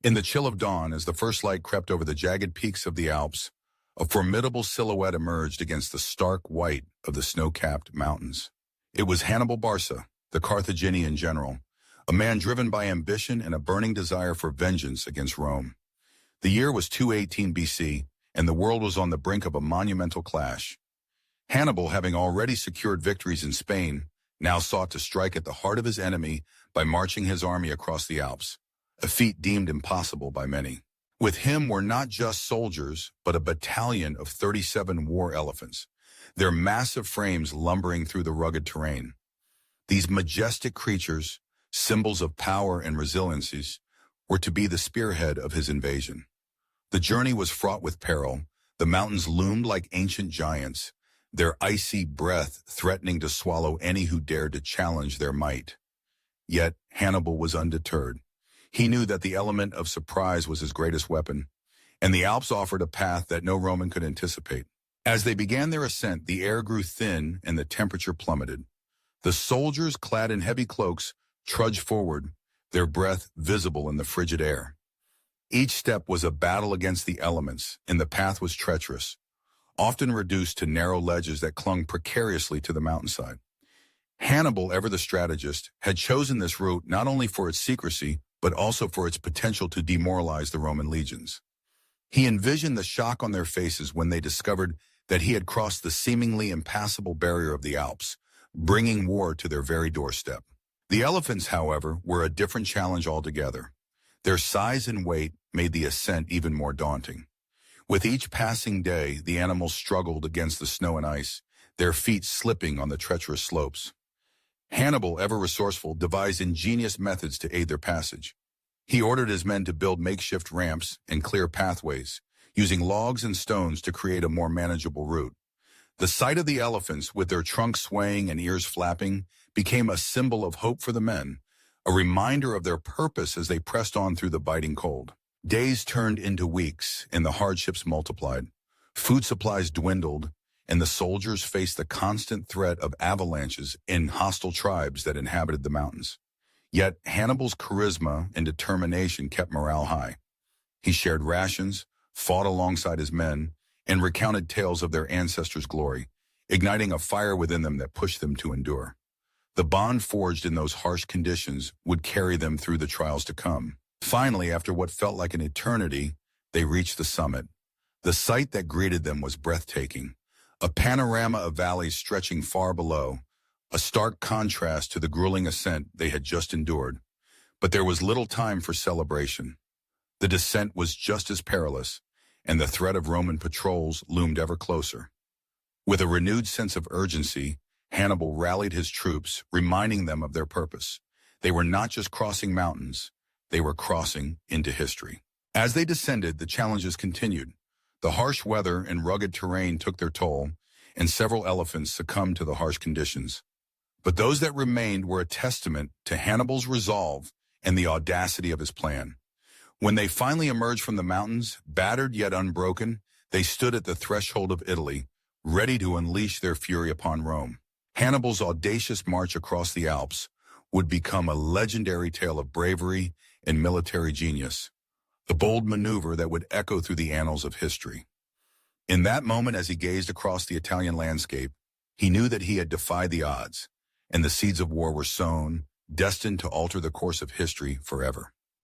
In the chill of dawn, as the first light crept over the jagged peaks of the Alps, a formidable silhouette emerged against the stark white of the snow-capped mountains. It was Hannibal Barca, the Carthaginian general, a man driven by ambition and a burning desire for vengeance against Rome. The year was 218 BC, and the world was on the brink of a monumental clash. Hannibal, having already secured victories in Spain, now sought to strike at the heart of his enemy by marching his army across the Alps, a feat deemed impossible by many. With him were not just soldiers, but a battalion of 37 war elephants, their massive frames lumbering through the rugged terrain. These majestic creatures, symbols of power and resiliencies, were to be the spearhead of his invasion. The journey was fraught with peril. The mountains loomed like ancient giants, their icy breath threatening to swallow any who dared to challenge their might. Yet Hannibal was undeterred. He knew that the element of surprise was his greatest weapon, and the Alps offered a path that no Roman could anticipate. As they began their ascent, the air grew thin and the temperature plummeted. The soldiers, clad in heavy cloaks, trudged forward, their breath visible in the frigid air. Each step was a battle against the elements, and the path was treacherous, often reduced to narrow ledges that clung precariously to the mountainside. Hannibal, ever the strategist, had chosen this route not only for its secrecy, but also for its potential to demoralize the Roman legions. He envisioned the shock on their faces when they discovered that he had crossed the seemingly impassable barrier of the Alps, bringing war to their very doorstep. The elephants, however, were a different challenge altogether. Their size and weight made the ascent even more daunting. With each passing day, the animals struggled against the snow and ice, their feet slipping on the treacherous slopes. Hannibal, ever resourceful, devised ingenious methods to aid their passage. He ordered his men to build makeshift ramps and clear pathways, using logs and stones to create a more manageable route. The sight of the elephants, with their trunks swaying and ears flapping, became a symbol of hope for the men, a reminder of their purpose as they pressed on through the biting cold. Days turned into weeks, and the hardships multiplied. Food supplies dwindled, and the soldiers faced the constant threat of avalanches in hostile tribes that inhabited the mountains. Yet Hannibal's charisma and determination kept morale high. He shared rations, fought alongside his men, and recounted tales of their ancestors' glory, igniting a fire within them that pushed them to endure. The bond forged in those harsh conditions would carry them through the trials to come. Finally, after what felt like an eternity, they reached the summit. The sight that greeted them was breathtaking, a panorama of valleys stretching far below, a stark contrast to the grueling ascent they had just endured. But there was little time for celebration. The descent was just as perilous, and the threat of Roman patrols loomed ever closer. With a renewed sense of urgency, Hannibal rallied his troops, reminding them of their purpose. They were not just crossing mountains, they were crossing into history. As they descended, the challenges continued. The harsh weather and rugged terrain took their toll, and several elephants succumbed to the harsh conditions. But those that remained were a testament to Hannibal's resolve and the audacity of his plan. When they finally emerged from the mountains, battered yet unbroken, they stood at the threshold of Italy, ready to unleash their fury upon Rome. Hannibal's audacious march across the Alps would become a legendary tale of bravery and military genius, a bold maneuver that would echo through the annals of history. In that moment, as he gazed across the Italian landscape, he knew that he had defied the odds, and the seeds of war were sown, destined to alter the course of history forever.